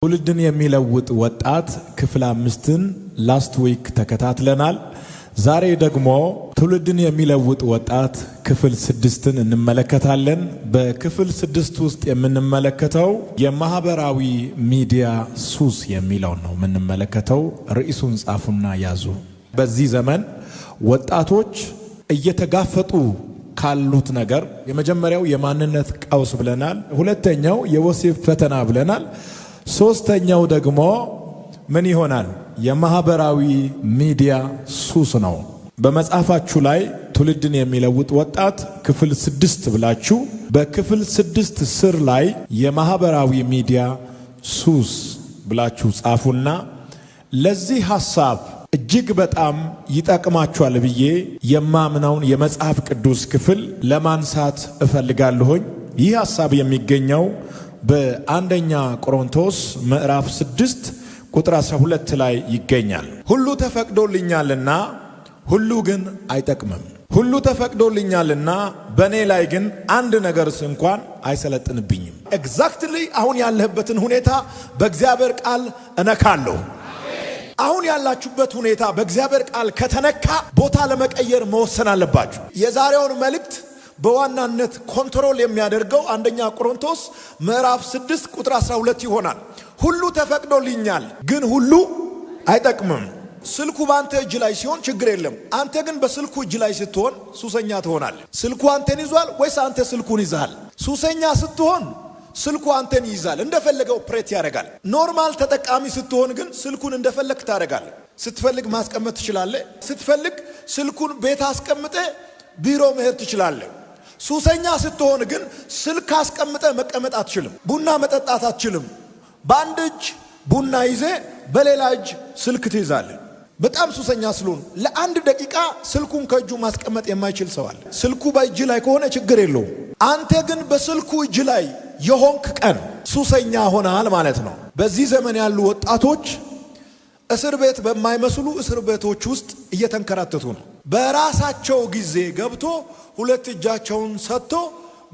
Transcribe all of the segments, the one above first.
ትውልድን የሚለውጥ ወጣት ክፍል 5ን ላስት ዊክ ተከታትለናል። ዛሬ ደግሞ ትውልድን የሚለውጥ ወጣት ክፍል 6ን እንመለከታለን። በክፍል 6 ውስጥ የምንመለከተው የማህበራዊ ሚዲያ ሱስ የሚለው ነው የምንመለከተው። ርዕሱን ጻፉና ያዙ። በዚህ ዘመን ወጣቶች እየተጋፈጡ ካሉት ነገር የመጀመሪያው የማንነት ቀውስ ብለናል። ሁለተኛው የወሲብ ፈተና ብለናል። ሶስተኛው ደግሞ ምን ይሆናል? የማህበራዊ ሚዲያ ሱስ ነው። በመጽሐፋችሁ ላይ ትውልድን የሚለውጥ ወጣት ክፍል 6 ብላችሁ በክፍል 6 ስር ላይ የማህበራዊ ሚዲያ ሱስ ብላችሁ ጻፉና ለዚህ ሐሳብ እጅግ በጣም ይጠቅማችኋል ብዬ የማምነውን የመጽሐፍ ቅዱስ ክፍል ለማንሳት እፈልጋለሁኝ። ይህ ሐሳብ የሚገኘው በአንደኛ ቆሮንቶስ ምዕራፍ 6 ቁጥር 12 ላይ ይገኛል። ሁሉ ተፈቅዶልኛልና ሁሉ ግን አይጠቅምም። ሁሉ ተፈቅዶልኛልና በእኔ ላይ ግን አንድ ነገርስ እንኳን አይሰለጥንብኝም። ኤግዛክትሊ አሁን ያለህበትን ሁኔታ በእግዚአብሔር ቃል እነካለሁ። አሁን ያላችሁበት ሁኔታ በእግዚአብሔር ቃል ከተነካ ቦታ ለመቀየር መወሰን አለባችሁ። የዛሬውን መልእክት በዋናነት ኮንትሮል የሚያደርገው አንደኛ ቆሮንቶስ ምዕራፍ 6 ቁጥር 12 ይሆናል። ሁሉ ተፈቅዶልኛል ግን ሁሉ አይጠቅምም። ስልኩ ባንተ እጅ ላይ ሲሆን ችግር የለም። አንተ ግን በስልኩ እጅ ላይ ስትሆን ሱሰኛ ትሆናለህ። ስልኩ አንተን ይዟል ወይስ አንተ ስልኩን ይዛል? ሱሰኛ ስትሆን ስልኩ አንተን ይይዛል፣ እንደፈለገው ኦፕሬት ያደርጋል። ኖርማል ተጠቃሚ ስትሆን ግን ስልኩን እንደፈለክ ታደርጋለህ። ስትፈልግ ማስቀመጥ ትችላለህ። ስትፈልግ ስልኩን ቤት አስቀምጠ ቢሮ መሄድ ትችላለህ። ሱሰኛ ስትሆን ግን ስልክ አስቀምጠ መቀመጥ አትችልም። ቡና መጠጣት አትችልም። በአንድ እጅ ቡና ይዘ በሌላ እጅ ስልክ ትይዛለህ። በጣም ሱሰኛ ስለሆን ለአንድ ደቂቃ ስልኩን ከእጁ ማስቀመጥ የማይችል ሰው አለ። ስልኩ በእጅ ላይ ከሆነ ችግር የለውም። አንተ ግን በስልኩ እጅ ላይ የሆንክ ቀን ሱሰኛ ሆነሃል ማለት ነው። በዚህ ዘመን ያሉ ወጣቶች እስር ቤት በማይመስሉ እስር ቤቶች ውስጥ እየተንከራተቱ ነው። በራሳቸው ጊዜ ገብቶ ሁለት እጃቸውን ሰጥቶ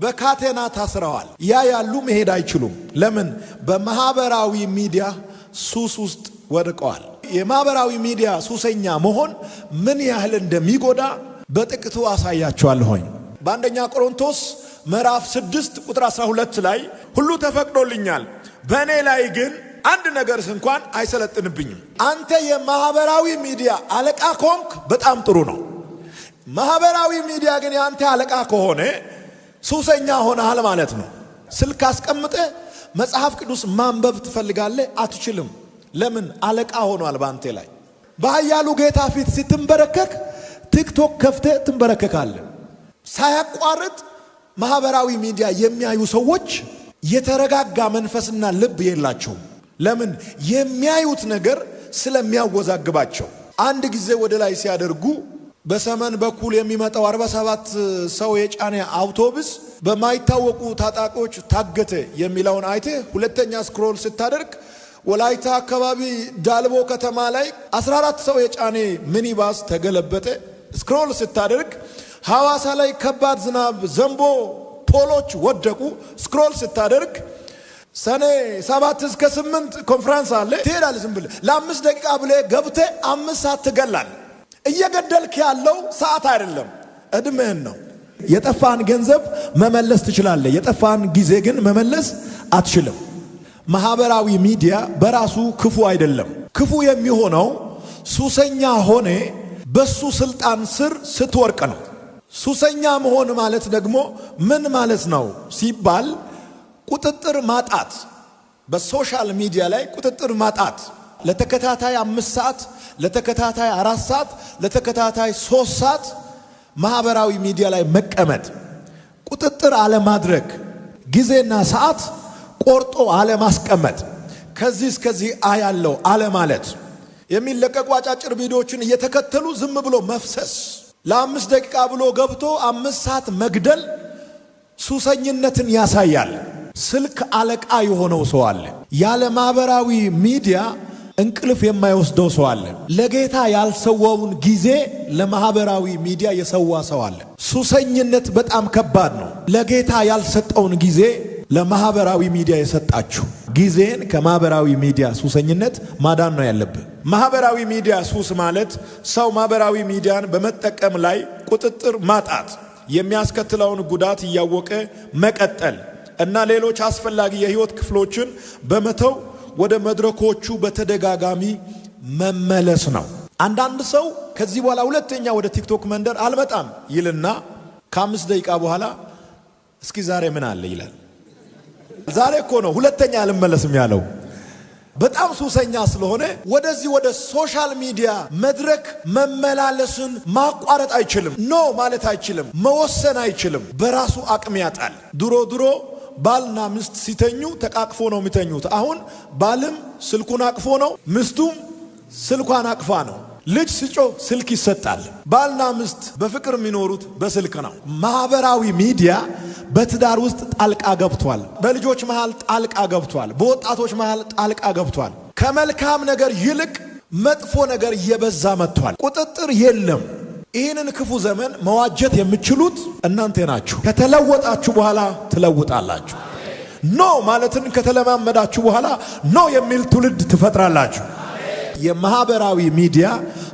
በካቴና ታስረዋል። ያሉ መሄድ አይችሉም። ለምን? በማህበራዊ ሚዲያ ሱስ ውስጥ ወድቀዋል። የማህበራዊ ሚዲያ ሱሰኛ መሆን ምን ያህል እንደሚጎዳ በጥቂቱ አሳያቸዋለሁኝ። በአንደኛ ቆሮንቶስ ምዕራፍ 6 ቁጥር 12 ላይ ሁሉ ተፈቅዶልኛል በእኔ ላይ ግን አንድ ነገርስ እንኳን አይሰለጥንብኝም። አንተ የማህበራዊ ሚዲያ አለቃ ኮንክ በጣም ጥሩ ነው። ማህበራዊ ሚዲያ ግን ያንተ አለቃ ከሆነ ሱሰኛ ሆነሃል ማለት ነው። ስልክ አስቀምጠ መጽሐፍ ቅዱስ ማንበብ ትፈልጋለህ፣ አትችልም። ለምን? አለቃ ሆኗል ባንተ ላይ። በኃያሉ ጌታ ፊት ስትንበረከክ ቲክቶክ ከፍተ ትንበረከካለህ። ሳያቋርጥ ማህበራዊ ሚዲያ የሚያዩ ሰዎች የተረጋጋ መንፈስና ልብ የላቸውም። ለምን? የሚያዩት ነገር ስለሚያወዛግባቸው። አንድ ጊዜ ወደ ላይ ሲያደርጉ በሰመን በኩል የሚመጣው 47 ሰው የጫነ አውቶቡስ በማይታወቁ ታጣቂዎች ታገተ የሚለውን አይተ ሁለተኛ ስክሮል ስታደርግ ወላይታ አካባቢ ዳልቦ ከተማ ላይ 14 ሰው የጫነ ሚኒባስ ተገለበጠ። ስክሮል ስታደርግ ሐዋሳ ላይ ከባድ ዝናብ ዘንቦ ፖሎች ወደቁ። ስክሮል ስታደርግ ሰኔ 7 እስከ 8 ኮንፈረንስ አለ። ትሄዳለህ። ዝም ብለህ ለ5 ደቂቃ ብለህ ገብተህ 5 ሰዓት ትገላለህ። እየገደልክ ያለው ሰዓት አይደለም፣ እድሜህን ነው። የጠፋን ገንዘብ መመለስ ትችላለህ፣ የጠፋን ጊዜ ግን መመለስ አትችልም። ማህበራዊ ሚዲያ በራሱ ክፉ አይደለም። ክፉ የሚሆነው ሱሰኛ ሆነ በሱ ስልጣን ስር ስትወርቅ ነው። ሱሰኛ መሆን ማለት ደግሞ ምን ማለት ነው ሲባል ቁጥጥር ማጣት፣ በሶሻል ሚዲያ ላይ ቁጥጥር ማጣት። ለተከታታይ 5 ሰዓት፣ ለተከታታይ 4 ሰዓት፣ ለተከታታይ 3 ሰዓት ማህበራዊ ሚዲያ ላይ መቀመጥ፣ ቁጥጥር አለማድረግ፣ ጊዜና ሰዓት ቆርጦ አለማስቀመጥ፣ ከዚህ እስከዚህ አያለው አለማለት፣ የሚለቀቁ አጫጭር ቪዲዮዎችን እየተከተሉ ዝም ብሎ መፍሰስ፣ ለ5 ደቂቃ ብሎ ገብቶ 5 ሰዓት መግደል ሱሰኝነትን ያሳያል። ስልክ አለቃ የሆነው ሰው አለ። ያለ ማህበራዊ ሚዲያ እንቅልፍ የማይወስደው ሰው አለ። ለጌታ ያልሰዋውን ጊዜ ለማህበራዊ ሚዲያ የሰዋ ሰው አለ። ሱሰኝነት በጣም ከባድ ነው። ለጌታ ያልሰጠውን ጊዜ ለማህበራዊ ሚዲያ የሰጣችሁ ጊዜን ከማህበራዊ ሚዲያ ሱሰኝነት ማዳን ነው ያለብህ። ማህበራዊ ሚዲያ ሱስ ማለት ሰው ማህበራዊ ሚዲያን በመጠቀም ላይ ቁጥጥር ማጣት የሚያስከትለውን ጉዳት እያወቀ መቀጠል እና ሌሎች አስፈላጊ የህይወት ክፍሎችን በመተው ወደ መድረኮቹ በተደጋጋሚ መመለስ ነው። አንዳንድ ሰው ከዚህ በኋላ ሁለተኛ ወደ ቲክቶክ መንደር አልመጣም ይልና ከ5 ደቂቃ በኋላ እስኪ ዛሬ ምን አለ ይላል። ዛሬ እኮ ነው ሁለተኛ አልመለስም ያለው። በጣም ሱሰኛ ስለሆነ ወደዚህ ወደ ሶሻል ሚዲያ መድረክ መመላለስን ማቋረጥ አይችልም። ኖ ማለት አይችልም። መወሰን አይችልም። በራሱ አቅም ያጣል። ድሮ ባልና ሚስት ሲተኙ ተቃቅፎ ነው የሚተኙት። አሁን ባልም ስልኩን አቅፎ ነው፣ ሚስቱም ስልኳን አቅፋ ነው። ልጅ ሲጮህ ስልክ ይሰጣል። ባልና ሚስት በፍቅር የሚኖሩት በስልክ ነው። ማህበራዊ ሚዲያ በትዳር ውስጥ ጣልቃ ገብቷል። በልጆች መሃል ጣልቃ ገብቷል። በወጣቶች መሃል ጣልቃ ገብቷል። ከመልካም ነገር ይልቅ መጥፎ ነገር እየበዛ መጥቷል። ቁጥጥር የለም። ይህንን ክፉ ዘመን መዋጀት የምትችሉት እናንተ ናችሁ። ከተለወጣችሁ በኋላ ትለውጣላችሁ። ኖ ማለትን ከተለማመዳችሁ በኋላ ኖ የሚል ትውልድ ትፈጥራላችሁ። የማህበራዊ ሚዲያ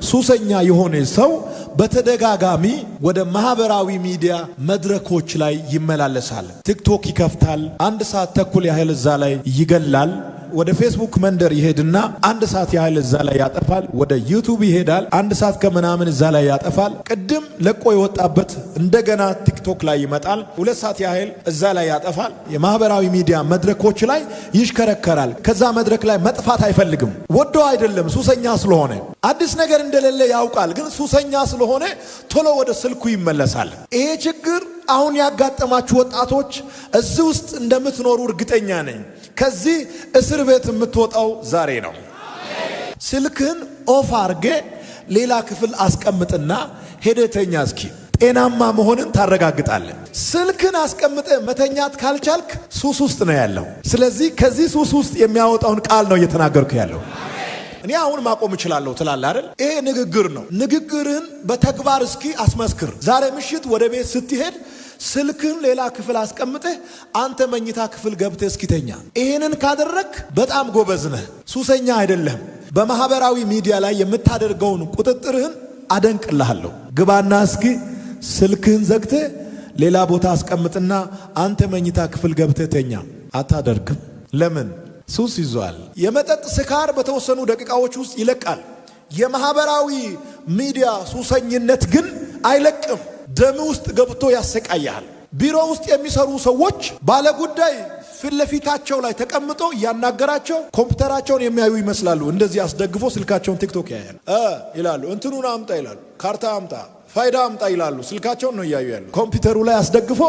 ሱሰኛ የሆነ ሰው በተደጋጋሚ ወደ ማህበራዊ ሚዲያ መድረኮች ላይ ይመላለሳል። ቲክቶክ ይከፍታል። 1 ሰዓት ተኩል ያህል እዛ ላይ ይገላል። ወደ ፌስቡክ መንደር ይሄድና 1 ሰዓት ያህል እዛ ላይ ያጠፋል። ወደ ዩቲዩብ ይሄዳል። 1 ሰዓት ከምናምን እዛ ላይ ያጠፋል። ቅድም ለቆ የወጣበት እንደገና ቲክቶክ ላይ ይመጣል። 2 ሰዓት ያህል እዛ ላይ ያጠፋል። የማህበራዊ ሚዲያ መድረኮች ላይ ይሽከረከራል። ከዛ መድረክ ላይ መጥፋት አይፈልግም። ወዶ አይደለም፣ ሱሰኛ ስለሆነ። አዲስ ነገር እንደሌለ ያውቃል፣ ግን ሱሰኛ ስለሆነ ቶሎ ወደ ስልኩ ይመለሳል። ይሄ ችግር አሁን ያጋጠማችሁ ወጣቶች እዚህ ውስጥ እንደምትኖሩ እርግጠኛ ነኝ። ከዚህ እስር ቤት የምትወጣው ዛሬ ነው። ስልክን ኦፍ አርጌ ሌላ ክፍል አስቀምጥና ሄደተኛ እስኪ ጤናማ መሆንን ታረጋግጣለህ። ስልክን አስቀምጠ መተኛት ካልቻልክ ሱስ ውስጥ ነው ያለው። ስለዚህ ከዚህ ሱስ ውስጥ የሚያወጣውን ቃል ነው እየተናገርኩ ያለው። እኔ አሁን ማቆም እችላለሁ ትላለህ አይደል? ይሄ ንግግር ነው። ንግግርህን በተግባር እስኪ አስመስክር። ዛሬ ምሽት ወደ ቤት ስትሄድ ስልክን ሌላ ክፍል አስቀምጠህ አንተ መኝታ ክፍል ገብተህ እስኪተኛ። ይሄንን ካደረክ በጣም ጎበዝ ነህ፣ ሱሰኛ አይደለህም። በማህበራዊ ሚዲያ ላይ የምታደርገውን ቁጥጥርህን አደንቅልሃለሁ። ግባና እስኪ ስልክህን ዘግተህ ሌላ ቦታ አስቀምጥና አንተ መኝታ ክፍል ገብተህ ተኛ። አታደርግም። ለምን? ሱስ ይዟል። የመጠጥ ስካር በተወሰኑ ደቂቃዎች ውስጥ ይለቃል። የማህበራዊ ሚዲያ ሱሰኝነት ግን አይለቅም። ደም ውስጥ ገብቶ ያሰቃያል። ቢሮ ውስጥ የሚሰሩ ሰዎች ባለጉዳይ ፊት ለፊታቸው ላይ ተቀምጦ ያናገራቸው ኮምፒውተራቸውን የሚያዩ ይመስላሉ። እንደዚህ አስደግፎ ስልካቸውን ቲክቶክ ያያሉ ይላሉ። እንትኑን አምጣ ይላሉ። ካርታ አምጣ፣ ፋይዳ አምጣ ይላሉ። ስልካቸውን ነው እያዩ ያሉ። ኮምፒውተሩ ላይ አስደግፎ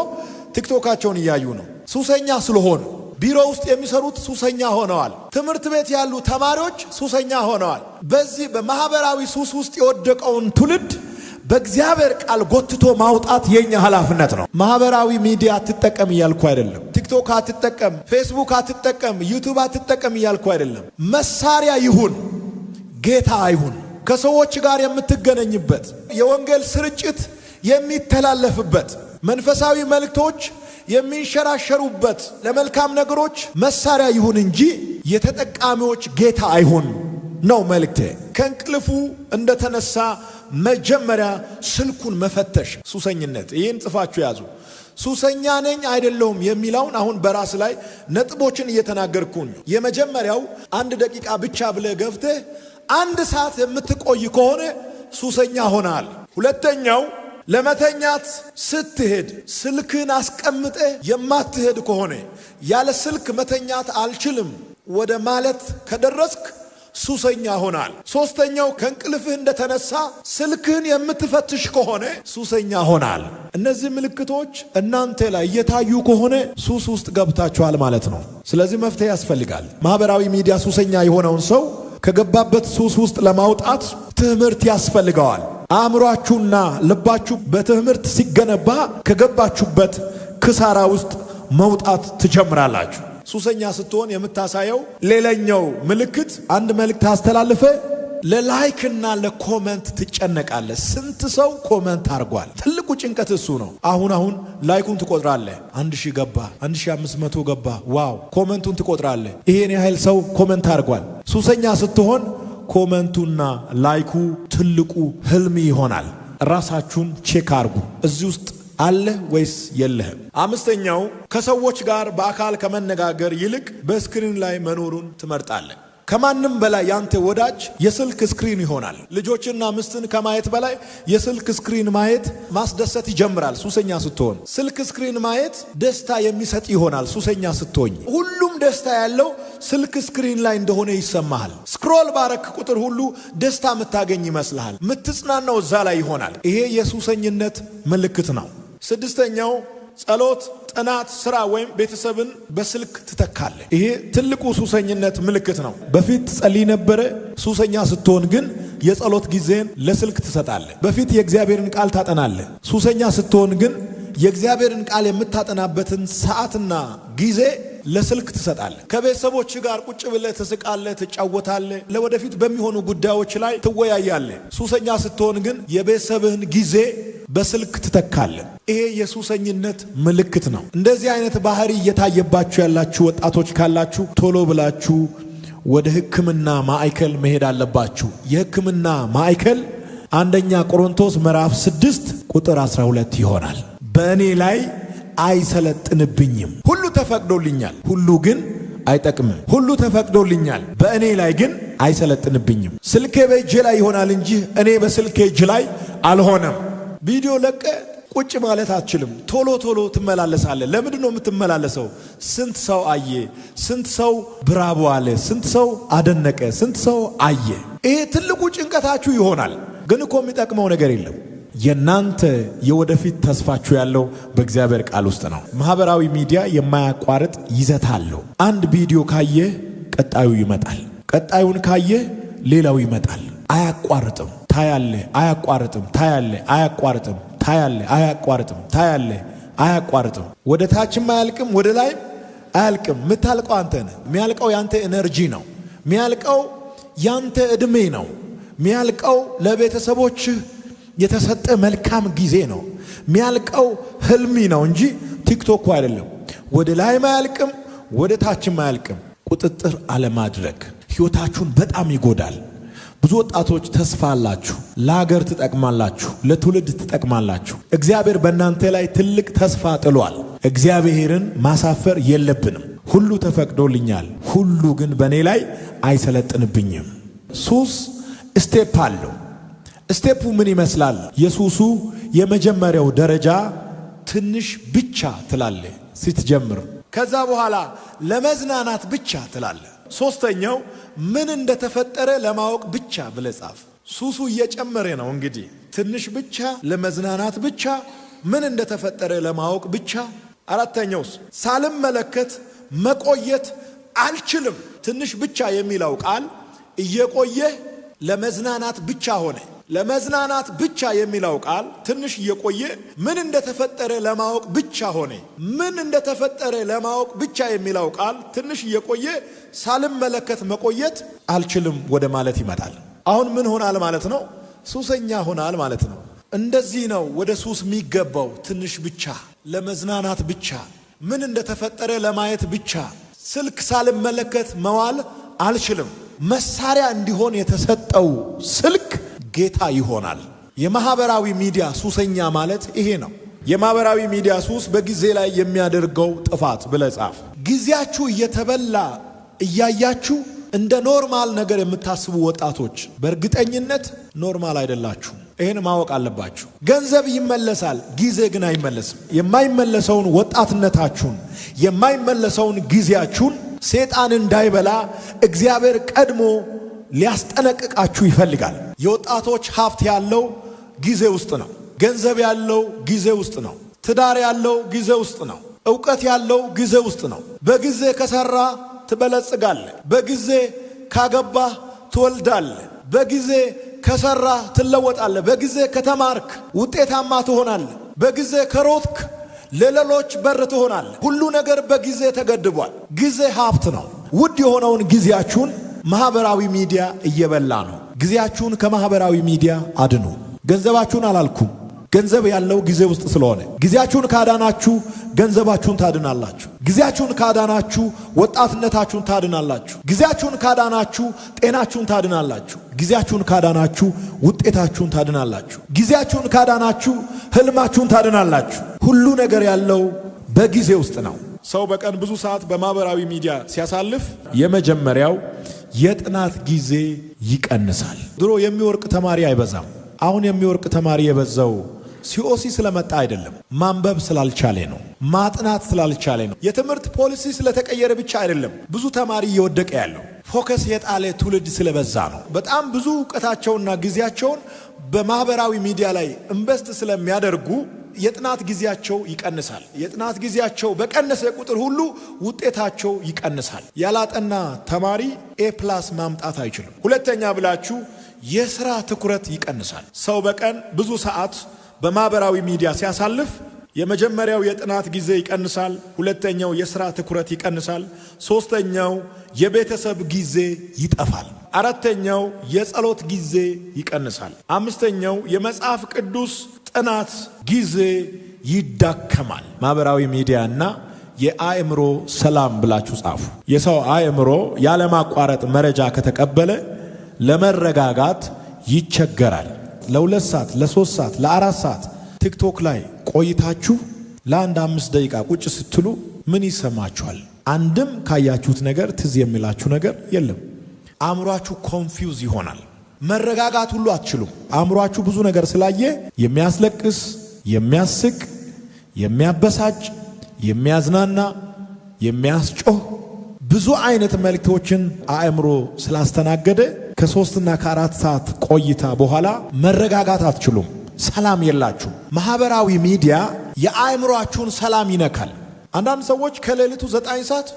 ቲክቶካቸውን እያዩ ነው። ሱሰኛ ስለሆኑ ቢሮ ውስጥ የሚሰሩት ሱሰኛ ሆነዋል። ትምህርት ቤት ያሉ ተማሪዎች ሱሰኛ ሆነዋል። በዚህ በማህበራዊ ሱስ ውስጥ የወደቀውን ትውልድ በእግዚአብሔር ቃል ጎትቶ ማውጣት የኛ ኃላፊነት ነው። ማህበራዊ ሚዲያ አትጠቀም እያልኩ አይደለም። ቲክቶክ አትጠቀም፣ ፌስቡክ አትጠቀም፣ ዩቲዩብ አትጠቀም እያልኩ አይደለም። መሳሪያ ይሁን፣ ጌታ አይሁን። ከሰዎች ጋር የምትገናኝበት፣ የወንጌል ስርጭት የሚተላለፍበት፣ መንፈሳዊ መልእክቶች የሚንሸራሸሩበት ለመልካም ነገሮች መሳሪያ ይሁን እንጂ የተጠቃሚዎች ጌታ አይሁን ነው መልእክቴ። ከእንቅልፉ እንደተነሳ መጀመሪያ ስልኩን መፈተሽ። ሱሰኝነት፣ ይህን ጽፋችሁ ያዙ። ሱሰኛ ነኝ አይደለሁም የሚለውን አሁን በራስ ላይ ነጥቦችን እየተናገርኩኝ። የመጀመሪያው 1 ደቂቃ ብቻ ብለህ ገብተህ 1 ሰዓት የምትቆይ ከሆነ ሱሰኛ ሆናል። ሁለተኛው ለመተኛት ስትሄድ ስልክን አስቀምጠህ የማትሄድ ከሆነ ያለ ስልክ መተኛት አልችልም ወደ ማለት ከደረስክ ሱሰኛ ሆናል። ሶስተኛው ከእንቅልፍህ እንደተነሳ ስልክህን የምትፈትሽ ከሆነ ሱሰኛ ሆናል። እነዚህ ምልክቶች እናንተ ላይ እየታዩ ከሆነ ሱስ ውስጥ ገብታችኋል ማለት ነው። ስለዚህ መፍትሄ ያስፈልጋል። ማህበራዊ ሚዲያ ሱሰኛ የሆነውን ሰው ከገባበት ሱስ ውስጥ ለማውጣት ትምህርት ያስፈልገዋል። አእምሯችሁና ልባችሁ በትምህርት ሲገነባ ከገባችሁበት ክሳራ ውስጥ መውጣት ትጀምራላችሁ። ሱሰኛ ስትሆን የምታሳየው ሌላኛው ምልክት አንድ መልእክት አስተላልፈ ለላይክና ለኮሜንት ትጨነቃለህ። ስንት ሰው ኮሜንት አርጓል? ትልቁ ጭንቀት እሱ ነው። አሁን ላይኩን ትቆጥራለህ። 1000 ገባ፣ 1500 ገባ። ዋው! ኮሜንቱን ትቆጥራለህ። ይሄን ያህል ሰው ኮሜንት አርጓል። ሱሰኛ ስትሆን ኮሜንቱና ላይኩ ትልቁ ህልም ይሆናል። ራሳችሁን ቼክ አርጉ። እዚህ ውስጥ አለ ወይስ የለህም? አምስተኛው ከሰዎች ጋር በአካል ከመነጋገር ይልቅ በስክሪን ላይ መኖሩን ትመርጣለህ። ከማንም በላይ ያንተ ወዳጅ የስልክ ስክሪን ይሆናል። ልጆችና ምስትን ከማየት በላይ የስልክ ስክሪን ማየት ማስደሰት ይጀምራል። ሱሰኛ ስትሆን ስልክ ስክሪን ማየት ደስታ የሚሰጥ ይሆናል። ሱሰኛ ስትሆን ሁሉም ደስታ ያለው ስልክ ስክሪን ላይ እንደሆነ ይሰማሃል። ስክሮል ባረክ ቁጥር ሁሉ ደስታ የምታገኝ ይመስልሃል። የምትጽናናው እዛ ላይ ይሆናል። ይሄ የሱሰኝነት ምልክት ነው። ስድስተኛው ጸሎት፣ ጥናት፣ ስራ ወይም ቤተሰብን በስልክ ትተካለህ። ይሄ ትልቁ ሱሰኝነት ምልክት ነው። በፊት ጸልይ ነበረ። ሱሰኛ ስትሆን ግን የጸሎት ጊዜን ለስልክ ትሰጣለህ። በፊት የእግዚአብሔርን ቃል ታጠናለህ። ሱሰኛ ስትሆን ግን የእግዚአብሔርን ቃል የምታጠናበትን ሰዓትና ጊዜ ለስልክ ትሰጣለህ። ከቤተሰቦች ጋር ቁጭ ብለህ ትስቃለህ፣ ትጫወታለህ፣ ለወደፊት በሚሆኑ ጉዳዮች ላይ ትወያያለህ። ሱሰኛ ስትሆን ግን የቤተሰብህን ጊዜ በስልክ ትተካለህ። ይሄ የሱሰኝነት ምልክት ነው። እንደዚህ አይነት ባህሪ እየታየባችሁ ያላችሁ ወጣቶች ካላችሁ ቶሎ ብላችሁ ወደ ሕክምና ማዕከል መሄድ አለባችሁ። የሕክምና ማዕከል 1 ቆሮንቶስ ምዕራፍ 6 ቁጥር 12 ይሆናል። በእኔ ላይ አይሰለጥንብኝም። ሁሉ ተፈቅዶልኛል፣ ሁሉ ግን አይጠቅምም። ሁሉ ተፈቅዶልኛል፣ በእኔ ላይ ግን አይሰለጥንብኝም። ስልኬ በእጄ ላይ ይሆናል እንጂ እኔ በስልኬ እጅ ላይ አልሆነም። ቪዲዮ ለቀ ቁጭ ማለት አትችልም። ቶሎ ትመላለሳለህ። ለምንድን ነው የምትመላለሰው? ስንት ሰው አየ፣ ስንት ሰው ብራቦ አለ፣ ስንት ሰው አደነቀ፣ ስንት ሰው አየ። ይሄ ትልቁ ጭንቀታችሁ ይሆናል። ግን እኮ የሚጠቅመው ነገር የለም። የናንተ የወደፊት ተስፋችሁ ያለው በእግዚአብሔር ቃል ውስጥ ነው። ማህበራዊ ሚዲያ የማያቋርጥ ይዘት አለው። አንድ ቪዲዮ ካየ ቀጣዩ ይመጣል፣ ቀጣዩን ካየ ሌላው ይመጣል። አያቋርጥም። ታያለ፣ አያቋርጥም። ታያለ፣ አያቋርጥም። ታያለ፣ አያቋርጥም። ታያለ፣ አያቋርጥም። ወደ ታችም አያልቅም፣ ወደ ላይ አያልቅም። የምታልቀው አንተ ነህ። የሚያልቀው ያንተ ኤነርጂ ነው። የሚያልቀው ያንተ ዕድሜ ነው። የሚያልቀው ለቤተሰቦችህ የተሰጠ መልካም ጊዜ ነው። የሚያልቀው ህልሚ ነው እንጂ ቲክቶክ አይደለም። ወደ ላይም አያልቅም፣ ወደ ታችም አያልቅም። ቁጥጥር አለማድረግ ህይወታችሁን በጣም ይጎዳል። ብዙ ወጣቶች ተስፋ አላችሁ፣ ለሀገር ትጠቅማላችሁ፣ ለትውልድ ትጠቅማላችሁ። እግዚአብሔር በእናንተ ላይ ትልቅ ተስፋ ጥሏል። እግዚአብሔርን ማሳፈር የለብንም። ሁሉ ተፈቅዶልኛል፣ ሁሉ ግን በእኔ ላይ አይሰለጥንብኝም። ሱስ ስቴፕ አለው። ስቴፑ ምን ይመስላል? የሱሱ የመጀመሪያው ደረጃ ትንሽ ብቻ ትላለ ስትጀምር። ከዛ በኋላ ለመዝናናት ብቻ ትላለ። ሶስተኛው ምን እንደተፈጠረ ለማወቅ ብቻ ብለህ ጻፍ። ሱሱ እየጨመረ ነው እንግዲህ። ትንሽ ብቻ፣ ለመዝናናት ብቻ፣ ምን እንደተፈጠረ ለማወቅ ብቻ። አራተኛውስ ሳልመለከት መቆየት አልችልም። ትንሽ ብቻ የሚለው ቃል እየቆየ ለመዝናናት ብቻ ሆነ። ለመዝናናት ብቻ የሚለው ቃል ትንሽ እየቆየ ምን እንደተፈጠረ ለማወቅ ብቻ ሆነ። ምን እንደተፈጠረ ለማወቅ ብቻ የሚለው ቃል ትንሽ እየቆየ ሳልመለከት መቆየት አልችልም ወደ ማለት ይመጣል። አሁን ምን ሆናል ማለት ነው? ሱሰኛ ሆናል ማለት ነው። እንደዚህ ነው ወደ ሱስ የሚገባው። ትንሽ ብቻ፣ ለመዝናናት ብቻ፣ ምን እንደተፈጠረ ለማየት ብቻ። ስልክ ሳልመለከት መዋል አልችልም። መሳሪያ እንዲሆን የተሰጠው ስልክ ጌታ ይሆናል። የማህበራዊ ሚዲያ ሱሰኛ ማለት ይሄ ነው። የማህበራዊ ሚዲያ ሱስ በጊዜ ላይ የሚያደርገው ጥፋት ብለህ ጻፍ። ጊዜያችሁ እየተበላ እያያችሁ እንደ ኖርማል ነገር የምታስቡ ወጣቶች በእርግጠኝነት ኖርማል አይደላችሁ። ይሄን ማወቅ አለባችሁ። ገንዘብ ይመለሳል፣ ጊዜ ግን አይመለስም። የማይመለሰውን ወጣትነታችሁን፣ የማይመለሰውን ጊዜያችሁን ሰይጣን እንዳይበላ እግዚአብሔር ቀድሞ ሊያስጠነቅቃችሁ ይፈልጋል። የወጣቶች ሀብት ያለው ጊዜ ውስጥ ነው። ገንዘብ ያለው ጊዜ ውስጥ ነው። ትዳር ያለው ጊዜ ውስጥ ነው። ዕውቀት ያለው ጊዜ ውስጥ ነው። በጊዜ ከሰራ ትበለጽጋለህ። በጊዜ ካገባ ትወልዳለህ። በጊዜ ከሰራ ትለወጣለህ። በጊዜ ከተማርክ ውጤታማ ትሆናለህ። በጊዜ ከሮጥክ ለሌሎች በር ትሆናለህ። ሁሉ ነገር በጊዜ ተገድቧል። ጊዜ ሀብት ነው። ውድ የሆነውን ጊዜያችሁን ማህበራዊ ሚዲያ እየበላ ነው። ጊዜያችሁን ከማህበራዊ ሚዲያ አድኑ። ገንዘባችሁን አላልኩም። ገንዘብ ያለው ጊዜ ውስጥ ስለሆነ ጊዜያችሁን ካዳናችሁ ገንዘባችሁን ታድናላችሁ። ጊዜያችሁን ካዳናችሁ ወጣትነታችሁን ታድናላችሁ። ጊዜያችሁን ካዳናችሁ ጤናችሁን ታድናላችሁ። ጊዜያችሁን ካዳናችሁ ውጤታችሁን ታድናላችሁ። ጊዜያችሁን ካዳናችሁ ህልማችሁን ታድናላችሁ። ሁሉ ነገር ያለው በጊዜ ውስጥ ነው። ሰው በቀን ብዙ ሰዓት በማህበራዊ ሚዲያ ሲያሳልፍ የመጀመሪያው የጥናት ጊዜ ይቀንሳል። ድሮ የሚወርቅ ተማሪ አይበዛም። አሁን የሚወርቅ ተማሪ የበዛው ሲኦሲ ስለመጣ አይደለም፣ ማንበብ ስላልቻለ ነው። ማጥናት ስላልቻለ ነው። የትምህርት ፖሊሲ ስለተቀየረ ብቻ አይደለም ብዙ ተማሪ እየወደቀ ያለው። ፎከስ የጣለ ትውልድ ስለበዛ ነው። በጣም ብዙ ዕውቀታቸውና ጊዜያቸውን በማህበራዊ ሚዲያ ላይ ኢንቨስት ስለሚያደርጉ የጥናት ጊዜያቸው ይቀንሳል። የጥናት ጊዜያቸው በቀነሰ ቁጥር ሁሉ ውጤታቸው ይቀንሳል። ያላጠና ተማሪ ኤ+ ማምጣት አይችልም። ሁለተኛ ብላችሁ የሥራ ትኩረት ይቀንሳል። ሰው በቀን ብዙ ሰዓት በማህበራዊ ሚዲያ ሲያሳልፍ የመጀመሪያው የጥናት ጊዜ ይቀንሳል። ሁለተኛው የሥራ ትኩረት ይቀንሳል። ሶስተኛው የቤተሰብ ጊዜ ይጠፋል። አራተኛው የጸሎት ጊዜ ይቀንሳል። አምስተኛው የመጽሐፍ ቅዱስ ጥናት ጊዜ ይዳከማል። ማህበራዊ ሚዲያና የአእምሮ ሰላም ብላችሁ ጻፉ። የሰው አእምሮ ያለማቋረጥ መረጃ ከተቀበለ ለመረጋጋት ይቸገራል። ለ2 ሰዓት፣ ለ3 ሰዓት፣ ለ4 ሰዓት ቲክቶክ ላይ ቆይታችሁ ለአንድ 5 ደቂቃ ቁጭ ስትሉ ምን ይሰማችኋል? አንድም ካያችሁት ነገር ትዝ የሚላችሁ ነገር የለም። አእምሯችሁ ኮንፊውዝ ይሆናል። መረጋጋት ሁሉ አትችሉም። አእምሯችሁ ብዙ ነገር ስላየ የሚያስለቅስ፣ የሚያስቅ፣ የሚያበሳጭ፣ የሚያዝናና፣ የሚያስጮህ ብዙ አይነት መልእክቶችን አእምሮ ስላስተናገደ ከ3 እና ከ4 ሰዓት ቆይታ በኋላ መረጋጋት አትችሉም። ሰላም የላችሁ። ማህበራዊ ሚዲያ የአእምሮአችሁን ሰላም ይነካል። አንዳንድ ሰዎች ከሌሊቱ 9 ሰዓት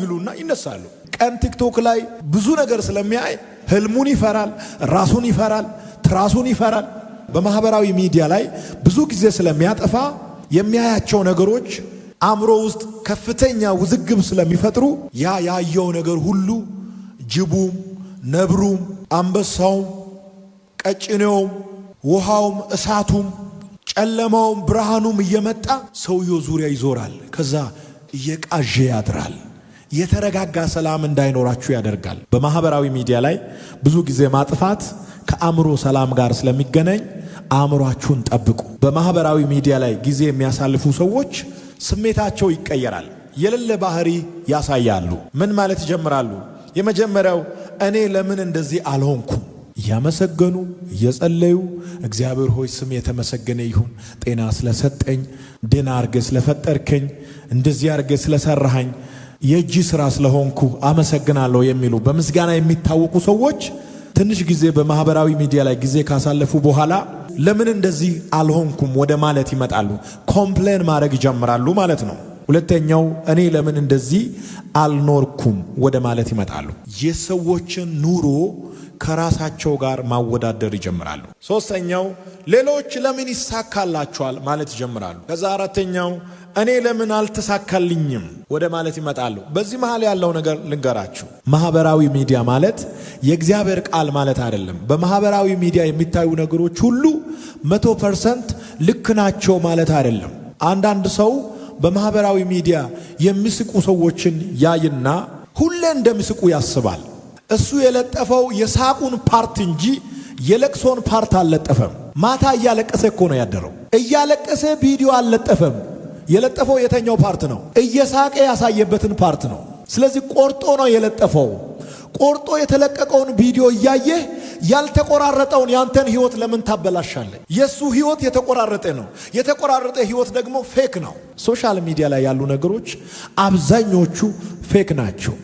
ይሉና ይነሳሉ። ቀን ቲክቶክ ላይ ብዙ ነገር ስለሚያይ ህልሙን ይፈራል፣ ራሱን ይፈራል፣ ትራሱን ይፈራል። በማህበራዊ ሚዲያ ላይ ብዙ ጊዜ ስለሚያጠፋ የሚያያቸው ነገሮች አእምሮ ውስጥ ከፍተኛ ውዝግብ ስለሚፈጥሩ ያየው ነገር ሁሉ ጅቡም፣ ነብሩም፣ አንበሳውም፣ ቀጭኔውም፣ ውሃውም፣ እሳቱም፣ ጨለማውም፣ ብርሃኑም እየመጣ ሰውየው ዙሪያ ይዞራል። ከዛ እየቃዠ ያድራል። የተረጋጋ ሰላም እንዳይኖራችሁ ያደርጋል። በማህበራዊ ሚዲያ ላይ ብዙ ጊዜ ማጥፋት ከአእምሮ ሰላም ጋር ስለሚገናኝ አእምሯችሁን ጠብቁ። በማህበራዊ ሚዲያ ላይ ጊዜ የሚያሳልፉ ሰዎች ስሜታቸው ይቀየራል። የሌለ ባህሪ ያሳያሉ። ምን ማለት ይጀምራሉ? የመጀመሪያው እኔ ለምን እንደዚህ አልሆንኩም እያመሰገኑ እየጸለዩ እግዚአብሔር ሆይ ስም የተመሰገነ ይሁን፣ ጤና ስለሰጠኝ፣ ደህና አርገህ ስለፈጠርከኝ፣ እንደዚህ አርገህ ስለሰራኸኝ፣ የእጅ ሥራ ስለሆንኩ አመሰግናለሁ የሚሉ በምስጋና የሚታወቁ ሰዎች ትንሽ ጊዜ በማህበራዊ ሚዲያ ላይ ጊዜ ካሳለፉ በኋላ ለምን እንደዚህ አልሆንኩም ወደ ማለት ይመጣሉ። ኮምፕሌን ማድረግ ይጀምራሉ ማለት ነው። ሁለተኛው እኔ ለምን እንደዚህ አልኖርኩም ወደ ማለት ይመጣሉ። የሰዎችን ኑሮ ከራሳቸው ጋር ማወዳደር ይጀምራሉ። ሶስተኛው ሌሎች ለምን ይሳካላቸዋል ማለት ይጀምራሉ። ከዛ አራተኛው እኔ ለምን አልተሳካልኝም ወደ ማለት ይመጣሉ። በዚህ መሃል ያለው ነገር ልንገራችሁ። ማህበራዊ ሚዲያ ማለት የእግዚአብሔር ቃል ማለት አይደለም። በማህበራዊ ሚዲያ የሚታዩ ነገሮች ሁሉ 100% ልክ ናቸው ማለት አይደለም። አንዳንድ ሰው በማህበራዊ ሚዲያ የሚስቁ ሰዎችን ያይና ሁሌ እንደሚስቁ ያስባል። እሱ የለጠፈው የሳቁን ፓርት እንጂ የለቅሶን ፓርት አልለጠፈም። ማታ እያለቀሰ እኮ ነው ያደረው። እያለቀሰ ቪዲዮ አልለጠፈም። የለጠፈው የተኛው ፓርት ነው? እየሳቀ ያሳየበትን ፓርት ነው። ስለዚህ ቆርጦ ነው የለጠፈው። ቆርጦ የተለቀቀውን ቪዲዮ እያየህ ያልተቆራረጠውን ያንተን ህይወት ለምን ታበላሻለህ? የሱ ህይወት የተቆራረጠ ነው። የተቆራረጠ ህይወት ደግሞ ፌክ ነው። ሶሻል ሚዲያ ላይ ያሉ ነገሮች አብዛኞቹ ፌክ ናቸው።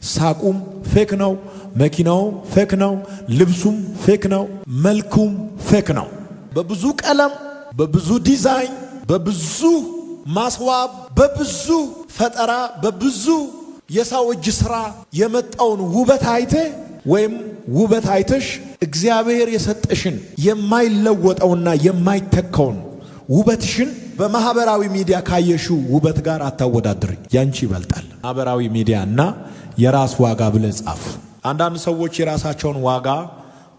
ሳቁም ፌክ ነው፣ መኪናውም ፌክ ነው፣ ልብሱም ፌክ ነው፣ መልኩም ፌክ ነው። በብዙ ቀለም፣ በብዙ ዲዛይን፣ በብዙ ማስዋብ፣ በብዙ ፈጠራ፣ በብዙ የሰው እጅ ሥራ የመጣውን ውበት አይተ ወይም ውበት አይተሽ እግዚአብሔር የሰጠሽን የማይለወጠውና የማይተካውን ውበትሽን በማህበራዊ ሚዲያ ካየሽው ውበት ጋር አታወዳድሪ። ያንቺ ይበልጣል። ማህበራዊ ሚዲያና የራስ ዋጋ ብለህ ጻፍ። አንዳንድ ሰዎች የራሳቸውን ዋጋ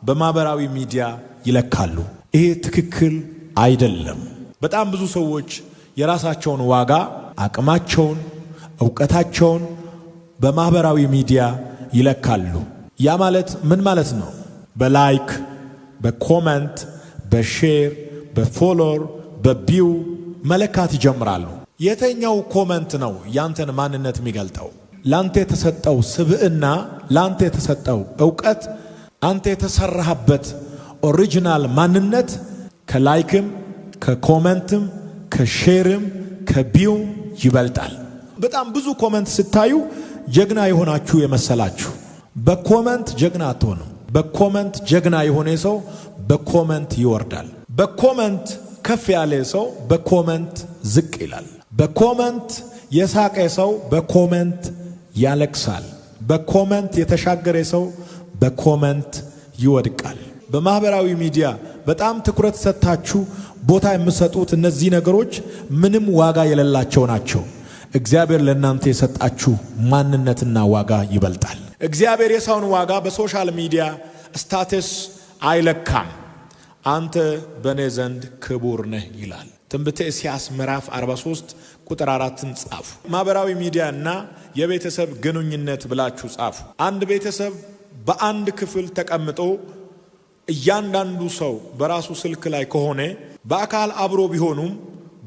በማህበራዊ ሚዲያ ይለካሉ። ይሄ ትክክል አይደለም። በጣም ብዙ ሰዎች የራሳቸውን ዋጋ፣ አቅማቸውን፣ ዕውቀታቸውን በማህበራዊ ሚዲያ ይለካሉ። ያ ማለት ምን ማለት ነው? በላይክ፣ በኮሜንት፣ በሼር፣ በፎሎወር፣ በቪው መለካት ይጀምራሉ። የተኛው ኮሜንት ነው ያንተን ማንነት የሚገልጠው? ላንተ የተሰጠው ስብዕና፣ ላንተ የተሰጠው ዕውቀት፣ አንተ የተሰራህበት ኦሪጂናል ማንነት ከላይክም ከኮሜንትም ከሼርም ከቪው ይበልጣል። በጣም ብዙ ኮሜንት ስታዩ ጀግና የሆናችሁ የመሰላችሁ፣ በኮሜንት ጀግና አትሆንም። በኮሜንት ጀግና የሆነ ሰው በኮሜንት ይወርዳል። በኮሜንት ከፍ ያለ ሰው በኮሜንት ዝቅ ይላል። በኮሜንት የሳቀ ሰው በኮሜንት ያለቅሳል። በኮሜንት የተሻገረ ሰው በኮሜንት ይወድቃል። በማህበራዊ ሚዲያ በጣም ትኩረት ሰጥታችሁ ቦታ የምትሰጡት እነዚህ ነገሮች ምንም ዋጋ የሌላቸው ናቸው። እግዚአብሔር ለእናንተ የሰጣችሁ ማንነትና ዋጋ ይበልጣል። እግዚአብሔር የሰውን ዋጋ በሶሻል ሚዲያ ስታተስ አይለካም። አንተ በእኔ ዘንድ ክቡር ነህ ይላል። ትንቢተ ኢሳይያስ ምዕራፍ 43 ቁጥር 4ን ጻፉ። ማህበራዊ ሚዲያ እና የቤተሰብ ግንኙነት ብላችሁ ጻፉ። አንድ ቤተሰብ በአንድ ክፍል ተቀምጦ እያንዳንዱ ሰው በራሱ ስልክ ላይ ከሆነ በአካል አብሮ ቢሆኑም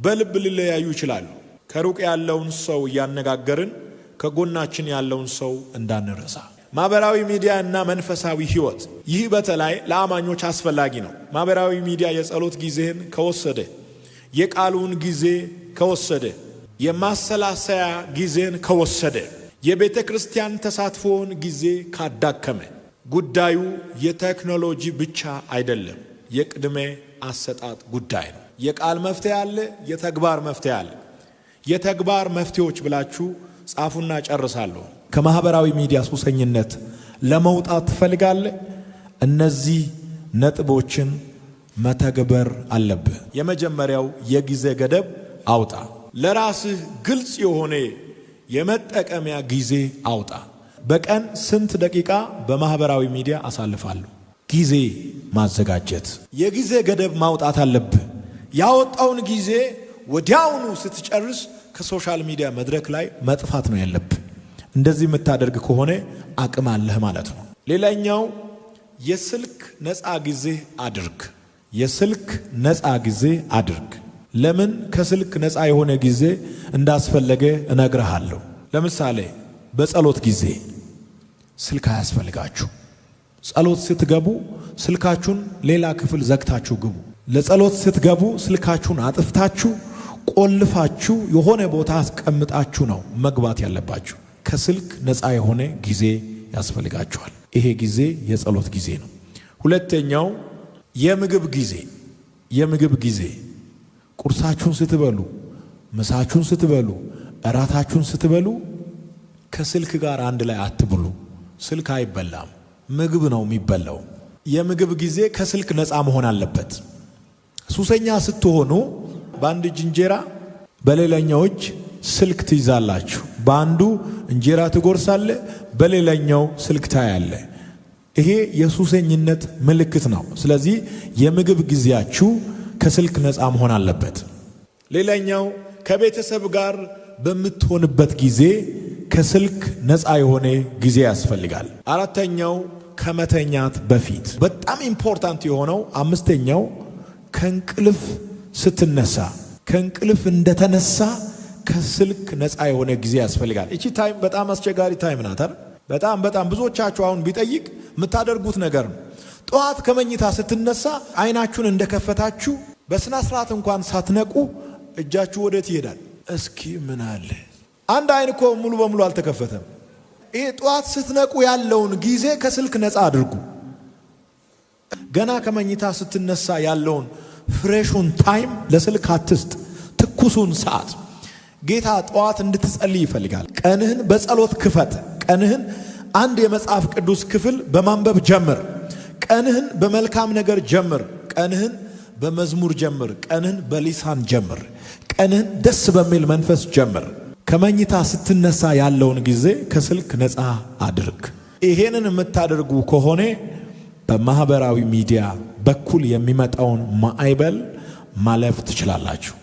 በልብ ሊለያዩ ይችላሉ። ከሩቅ ያለውን ሰው እያነጋገርን ከጎናችን ያለውን ሰው እንዳንረሳ። ማህበራዊ ሚዲያ እና መንፈሳዊ ህይወት፣ ይህ በተለይ ለአማኞች አስፈላጊ ነው። ማህበራዊ ሚዲያ የጸሎት ጊዜህን ከወሰደ፣ የቃሉን ጊዜ ከወሰደ፣ የማሰላሰያ ጊዜን ከወሰደ፣ የቤተ ክርስቲያን ተሳትፎን ጊዜ ካዳከመ፣ ጉዳዩ የቴክኖሎጂ ብቻ አይደለም፣ የቅድመ አሰጣጥ ጉዳይ ነው። የቃል መፍትሄ አለ፣ የተግባር መፍትሄ አለ። የተግባር መፍትሄዎች ብላችሁ ጻፉና ጨርሳለሁ። ከማህበራዊ ሚዲያ ሱሰኝነት ለመውጣት ትፈልጋለህ? እነዚህ ነጥቦችን መተግበር አለብህ። የመጀመሪያው የጊዜ ገደብ አውጣ። ለራስህ ግልጽ የሆነ የመጠቀሚያ ጊዜ አውጣ። በቀን ስንት ደቂቃ በማህበራዊ ሚዲያ አሳልፋለሁ? ጊዜ ማዘጋጀት፣ የጊዜ ገደብ ማውጣት አለብህ። ያወጣውን ጊዜ ወዲያውኑ ስትጨርስ ከሶሻል ሚዲያ መድረክ ላይ መጥፋት ነው ያለብህ። እንደዚህ የምታደርግ ከሆነ አቅም አለህ ማለት ነው። ሌላኛው የስልክ ነፃ ጊዜ አድርግ። የስልክ ነፃ ጊዜ አድርግ። ለምን ከስልክ ነፃ የሆነ ጊዜ እንዳስፈለገ እነግርሃለሁ። ለምሳሌ በጸሎት ጊዜ ስልክ አያስፈልጋችሁ። ጸሎት ስትገቡ ስልካችሁን ሌላ ክፍል ዘግታችሁ ግቡ። ለጸሎት ስትገቡ ስልካችሁን አጥፍታችሁ ቆልፋችሁ የሆነ ቦታ አስቀምጣችሁ ነው መግባት ያለባችሁ። ከስልክ ነፃ የሆነ ጊዜ ያስፈልጋችኋል። ይሄ ጊዜ የጸሎት ጊዜ ነው። ሁለተኛው የምግብ ጊዜ። የምግብ ጊዜ ቁርሳችሁን ስትበሉ፣ ምሳችሁን ስትበሉ፣ እራታችሁን ስትበሉ ከስልክ ጋር አንድ ላይ አትብሉ። ስልክ አይበላም፣ ምግብ ነው የሚበላው። የምግብ ጊዜ ከስልክ ነፃ መሆን አለበት። ሱሰኛ ስትሆኑ በአንድ እጅ እንጀራ በሌላኛው እጅ ስልክ ትይዛላችሁ። በአንዱ እንጀራ ትጎርሳለ፣ በሌላኛው ስልክ ታያለ። ይሄ የሱሰኝነት ምልክት ነው። ስለዚህ የምግብ ጊዜያችሁ ከስልክ ነፃ መሆን አለበት። ሌላኛው ከቤተሰብ ጋር በምትሆንበት ጊዜ ከስልክ ነፃ የሆነ ጊዜ ያስፈልጋል። አራተኛው ከመተኛት በፊት በጣም ኢምፖርታንት የሆነው አምስተኛው ከእንቅልፍ ስትነሳ። ከእንቅልፍ እንደተነሳ ከስልክ ነፃ የሆነ ጊዜ ያስፈልጋል። እቺ ታይም በጣም አስቸጋሪ ታይም ናት አይደል? በጣም ብዙዎቻችሁ አሁን ቢጠይቅ የምታደርጉት ነገር ነው። ጠዋት ከመኝታ ስትነሳ አይናችሁን እንደከፈታችሁ በስነ ስርዓት እንኳን ሳትነቁ እጃችሁ ወዴት ይሄዳል? እስኪ ምን አለ? አንድ አይን እኮ ሙሉ በሙሉ አልተከፈተም። ይሄ ጠዋት ስትነቁ ያለውን ጊዜ ከስልክ ነፃ አድርጉ። ገና ከመኝታ ስትነሳ ያለውን ፍሬሹን ታይም ለስልክ አትስጥ። ትኩሱን ሰዓት ጌታ ጠዋት እንድትጸልይ ይፈልጋል። ቀንህን በጸሎት ክፈት። ቀንህን አንድ የመጽሐፍ ቅዱስ ክፍል በማንበብ ጀምር። ቀንህን በመልካም ነገር ጀምር። ቀንህን በመዝሙር ጀምር። ቀንህን በሊሳን ጀምር። ቀንህን ደስ በሚል መንፈስ ጀምር። ከመኝታ ስትነሳ ያለውን ጊዜ ከስልክ ነፃ አድርግ። ይሄንን የምታደርጉ ከሆነ በማህበራዊ ሚዲያ በኩል የሚመጣውን ማዕበል ማለፍ ትችላላችሁ።